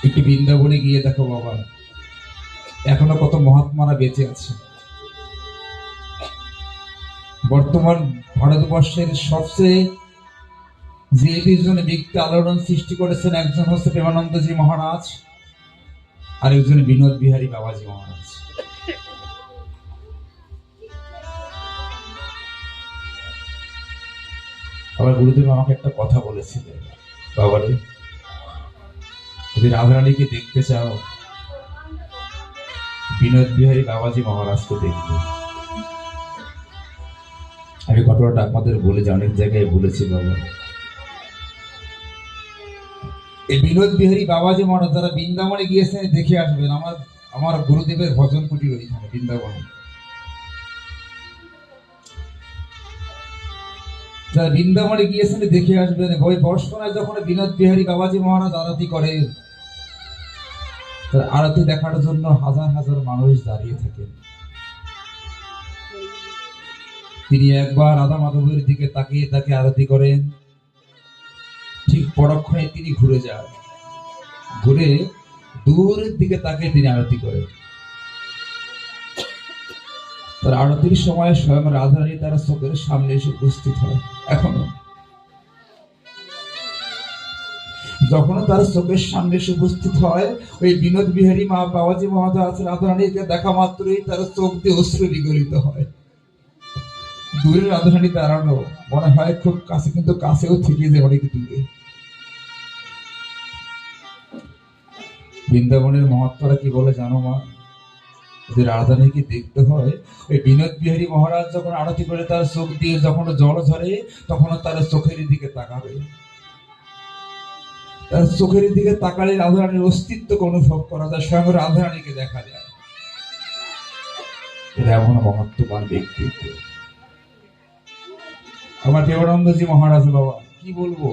একটু বৃন্দাবনে গিয়ে দেখো বাবা, এখনো কত মহাত্মারা বেঁচে আছে। বর্তমান ভারতবর্ষের সবচেয়ে যে দুইজন ব্যক্তি আলোড়ন সৃষ্টি করেছেন, একজন হচ্ছে প্রেমানন্দজি মহারাজ, আর একজন বিনোদ বিহারী বাবাজি মহারাজ। আবার গুরুদেব আমাকে একটা কথা বলেছিলেন, বাবারে যদি রাধারানীকে দেখতে চাও বিনোদ বিহারী বাবাজি মহারাজকে দেখবে। আমি ঘটনাটা আপনাদের বলেছি, অনেক জায়গায় বলেছি বাবা। এই বিনোদ বিহারী বাবাজি মহারাজ যারা বৃন্দাবনে গিয়েছেন দেখে আসবেন। আমার আমার গুরুদেবের ভজন কুটির ওইখানে বৃন্দাবনে। যারা বৃন্দাবনে গিয়েছেন দেখে আসবেন। ওই বর্ষণায় যখন বিনোদ বিহারী বাবাজি মহারাজ আরতি করেন, তার আরতি দেখার জন্য হাজার হাজার মানুষ দাঁড়িয়ে থাকেন। তিনি একবার রাধা মাধবের দিকে তাকিয়ে তাকে আরতি করেন, ঠিক পরক্ষণে তিনি ঘুরে যান, ঘুরে দূরের দিকে তাকিয়ে তিনি আরতি করেন। তার আরতির সময় স্বয়ং রাধারানী তার চোখের সামনে এসে উপস্থিত হয়। এখনো যখন তার চোখের সামনে এসে উপস্থিত হয়, ওই বিনোদ বিহারী মা বাবাজি মহারাজ রাধারানীকে দেখা মাত্রই তার চোখ দিয়ে অশ্রু বিগলিত হয়। দূরে রাধারানী দাঁড়ানো মনে হয় খুব কাছে, কিন্তু কাছেও থেকে যায় অনেক দূরে। বৃন্দাবনের মহাত্মারা কি বলে জানো মা? যদি রাধারানীকে দেখতে হয়, ওই বিনোদ বিহারী মহারাজ যখন আরতি করে তার চোখ দিয়ে যখন জল ঝরে, তখন তার চোখের দিকে তাকাবে। তার চোখের দিকে তাকালে রাধারানীর অস্তিত্বকে অনুভব করা যায়, স্বয়ং রাধারানীকে দেখা যায়। এটা এমন মহত্ববান ব্যক্তিত্ব আমার দেবানন্দজি মহারাজ বাবা। কি বলবো,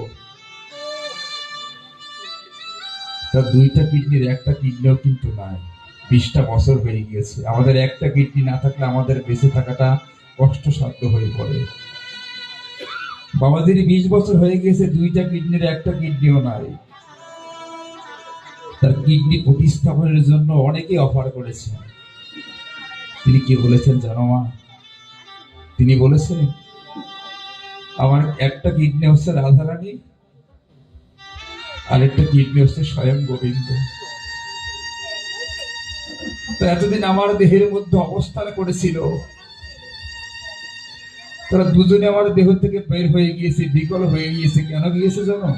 তার দুইটা কিডনির একটা কিডনিও কিন্তু নাই। 20টা বছর হয়ে গিয়েছে। আমাদের একটা কিডনি না থাকলে আমাদের বেঁচে থাকাটা কষ্টসাধ্য হয়ে পড়ে। বাবাজির 20 বছর হয়ে গিয়েছে, দুইটা কিডনির একটা কিডনিও নাই। তার কিডনি প্রতিস্থাপনের জন্য অনেকে অফার করেছে। তিনি কি বলেছেন জানো মা? তিনি বলেছেন, আমার একটা কিডনি হচ্ছে রাধারানী, আরেকটা কিডনি হচ্ছে স্বয়ং গোবিন্দ। তো এতদিন আমার দেহের মধ্যে অবস্থান করেছিল, তারা দুজনে আমার দেহ থেকে বের হয়ে গিয়েছে, বিকল হয়ে গিয়েছে। কেন গিয়েছে জানো?